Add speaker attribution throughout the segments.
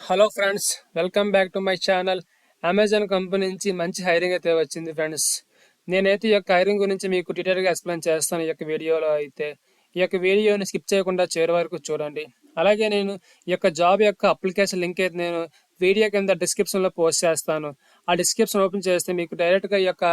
Speaker 1: Hello friends, welcome back to my channel. Amazon company నుంచి మంచి hiring అయితే వచ్చింది ఫ్రెండ్స్. నేనైతే ఈ యొక్క హైరింగ్ గురించి మీకు డీటెయిల్గా ఎక్స్ప్లెయిన్ చేస్తాను. ఈ యొక్క వీడియోలో అయితే ఈ యొక్క వీడియోని స్కిప్ చేయకుండా చివరి వరకు చూడండి. అలాగే నేను ఈ యొక్క జాబ్ యొక్క అప్లికేషన్ లింక్ అయితే నేను వీడియో కింద డిస్క్రిప్షన్లో పోస్ట్ చేస్తాను. ఆ డిస్క్రిప్షన్ ఓపెన్ చేస్తే మీకు డైరెక్ట్గా ఈ యొక్క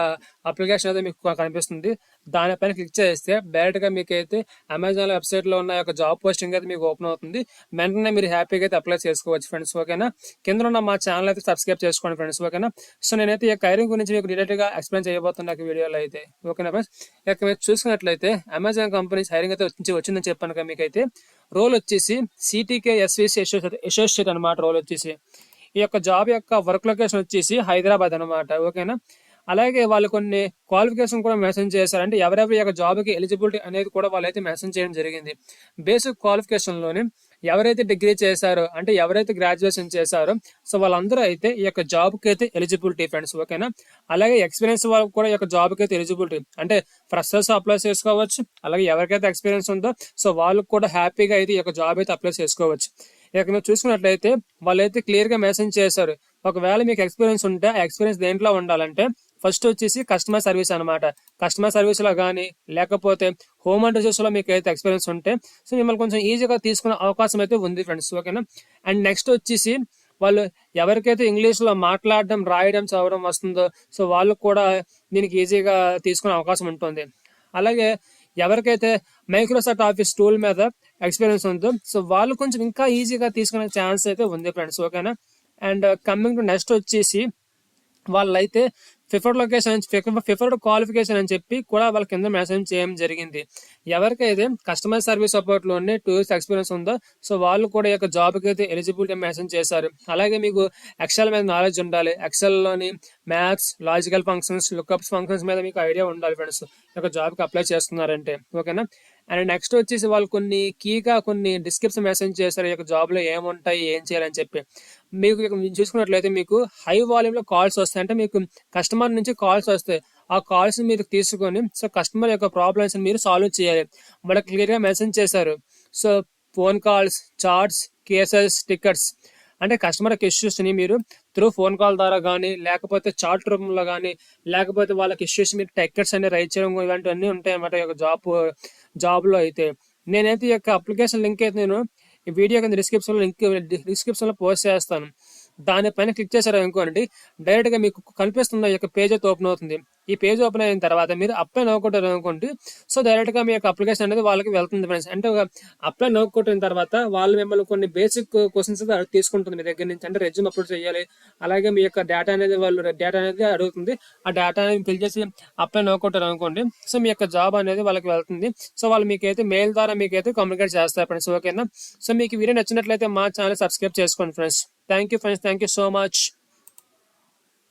Speaker 1: అప్లికేషన్ అయితే మీకు కనిపిస్తుంది. దానిపైన క్లిక్ చేస్తే డైరెక్ట్గా మీకు అయితే అమెజాన్ వెబ్సైట్లో ఉన్న యొక్క జాబ్ పోస్టింగ్ అయితే మీకు ఓపెన్ అవుతుంది. వెంటనే మీరు హ్యాపీగా అయితే అప్లై చేసుకోవచ్చు ఫ్రెండ్స్. ఓకేనా? కింద ఉన్న మా ఛానల్ అయితే సబ్స్క్రైబ్ చేసుకోండి ఫ్రెండ్స్. ఓకేనా? సో నేనైతే ఈ హైరింగ్ గురించి మీకు డీటెయిల్గా ఎక్స్ప్లెయిన్ చేయబోతున్నా వీడియోలో అయితే. ఓకేనా ఫ్రెండ్స్? ఇక మీరు చూసుకున్నట్లయితే అమెజాన్ కంపెనీస్ హైరింగ్ అయితే వచ్చిందని చెప్పాను కదా మీకైతే. రోల్ వచ్చేసి సిటీకే ఎస్విసి అసోసియేట్ అనమాట. రోల్ వచ్చేసి ఈ యొక్క జాబ్ యొక్క వర్క్ లొకేషన్ వచ్చేసి హైదరాబాద్ అనమాట. ఓకేనా? అలాగే వాళ్ళు కొన్ని క్వాలిఫికేషన్ కూడా మెన్షన్ చేశారు. అంటే ఎవరెవరి యొక్క జాబ్కి ఎలిజిబిలిటీ అనేది కూడా వాళ్ళైతే మెన్షన్ చేయడం జరిగింది. బేసిక్ క్వాలిఫికేషన్లోని ఎవరైతే డిగ్రీ చేశారో, అంటే ఎవరైతే గ్రాడ్యుయేషన్ చేశారో, సో వాళ్ళందరూ అయితే ఈ యొక్క జాబ్కి అయితే ఎలిజిబిలిటీ ఫ్రెండ్స్. ఓకేనా? అలాగే ఎక్స్పీరియన్స్ వాళ్ళకి కూడా ఈ యొక్క జాబ్కి అయితే ఎలిజిబిలిటీ. అంటే ఫ్రెషర్స్ అప్లై చేసుకోవచ్చు. అలాగే ఎవరికైతే ఎక్స్పీరియన్స్ ఉందో సో వాళ్ళకి కూడా హ్యాపీగా అయితే ఈ యొక్క జాబ్ అయితే అప్లై చేసుకోవచ్చు. ఇక మీరు చూసుకున్నట్లయితే వాళ్ళైతే క్లియర్గా మెన్షన్ చేశారు. ఒకవేళ మీకు ఎక్స్పీరియన్స్ ఉంటే ఆ ఎక్స్పీరియన్స్ దేంట్లో ఉండాలంటే ఫస్ట్ వచ్చేసి కస్టమర్ సర్వీస్ అనమాట. కస్టమర్ సర్వీస్లో కానీ లేకపోతే హోమ్ అండ్ రిసోర్స్లో మీకు అయితే ఎక్స్పీరియన్స్ ఉంటే సో మిమ్మల్ని కొంచెం ఈజీగా తీసుకునే అవకాశం అయితే ఉంది ఫ్రెండ్స్. ఓకేనా? అండ్ నెక్స్ట్ వచ్చేసి వాళ్ళు ఎవరికైతే ఇంగ్లీష్లో మాట్లాడడం, రాయడం, చదవడం వస్తుందో సో వాళ్ళు కూడా దీనికి ఈజీగా తీసుకునే అవకాశం ఉంటుంది. అలాగే ఎవరికైతే మైక్రోసాఫ్ట్ ఆఫీస్ టూల్ మీద ఎక్స్పీరియన్స్ ఉందో సో వాళ్ళు కొంచెం ఇంకా ఈజీగా తీసుకునే ఛాన్స్ అయితే ఉంది ఫ్రెండ్స్. ఓకేనా? అండ్ కమింగ్ టు నెక్స్ట్ వచ్చేసి వాళ్ళైతే ప్రిఫర్డ్ క్వాలిఫికేషన్ అని చెప్పి కూడా వాళ్ళ కింద మెన్షన్ చేయడం జరిగింది. ఎవరికైతే కస్టమర్ సర్వీస్ సపోర్ట్లోనే 2 years ఎక్స్పీరియన్స్ ఉందో సో వాళ్ళు కూడా ఈ యొక్క జాబ్కి అయితే ఎలిజిబిలిటీ మెన్షన్ చేశారు. అలాగే మీకు ఎక్సెల్ మీద నాలెడ్జ్ ఉండాలి. ఎక్సెల్లోని మ్యాథ్స్, లాజికల్ ఫంక్షన్స్, లుక్అప్స్ ఫంక్షన్స్ మీద మీకు ఐడియా ఉండాలి ఫ్రెండ్స్ ఈ యొక్క జాబ్కి అప్లై చేస్తున్నారంటే. ఓకేనా? అండ్ నెక్స్ట్ వచ్చేసి వాళ్ళు కొన్ని డిస్క్రిప్షన్ మెన్షన్ చేశారు ఈ యొక్క జాబ్లో ఏముంటాయి, ఏం చేయాలని చెప్పి. మీకు చూసుకున్నట్లయితే మీకు హై వాల్యూమ్లో కాల్స్ వస్తాయి. అంటే మీకు కస్టమర్ నుంచి కాల్స్ వస్తాయి. ఆ కాల్స్ మీరు తీసుకొని సో కస్టమర్ యొక్క ప్రాబ్లమ్స్ మీరు సాల్వ్ చేయాలి. వాళ్ళకి క్లియర్గా మెన్షన్ చేశారు. So phone calls, chats, cases, tickets, అంటే కస్టమర్ ఇష్యూస్ని మీరు త్రూ ఫోన్ కాల్ ద్వారా కానీ లేకపోతే చాట్ రూమ్లో కానీ లేకపోతే వాళ్ళకి ఇష్యూస్ మీరు టికెట్స్ అన్ని రైట్ చేయడం ఇలాంటివన్నీ ఉంటాయి అన్నమాట ఈ యొక్క జాబ్లో అయితే. నేనైతే ఈ యొక్క అప్లికేషన్ లింక్ అయితే నేను ఈ వీడియో కింద డిస్క్రిప్షన్లో పోస్ట్ చేస్తాను. దానిపైన క్లిక్ చేశారు అనుకోండి డైరెక్ట్గా మీకు కనిపిస్తున్న ఈ యొక్క పేజ్ అయితే ఓపెన్ అవుతుంది. ఈ పేజ్ ఓపెన్ అయిన తర్వాత మీరు అప్లై నవ్వుకుంటారు అనుకోండి సో డైరెక్ట్గా మీ యొక్క అప్లికేషన్ అనేది వాళ్ళకి వెళ్తుంది ఫ్రెండ్స్. అంటే అప్లై నవ్వుకుంటున్న తర్వాత వాళ్ళు మిమ్మల్ని కొన్ని బేసిక్ క్వశ్చన్స్ తీసుకుంటుంది మీ దగ్గర నుంచి. అంటే రెజ్యూమ్ అప్లోడ్ చేయాలి. అలాగే మీ యొక్క డేటా అనేది అడుగుతుంది. ఆ డేటా అనేది ఫిల్ చేసి అప్లై నవ్వుకుంటారు అనుకోండి సో మీ యొక్క జాబ్ అనేది వాళ్ళకి వెళ్తుంది. సో వాళ్ళు మీకైతే మెయిల్ ద్వారా మీకైతే కమ్యూనికేట్ చేస్తారు ఫ్రెండ్స్. ఓకేనా? సో మీకు వీడియో నచ్చినట్లయితే మా ఛానల్ సబ్స్క్రైబ్ చేసుకోండి friends. Thank you friends. Thank you so much.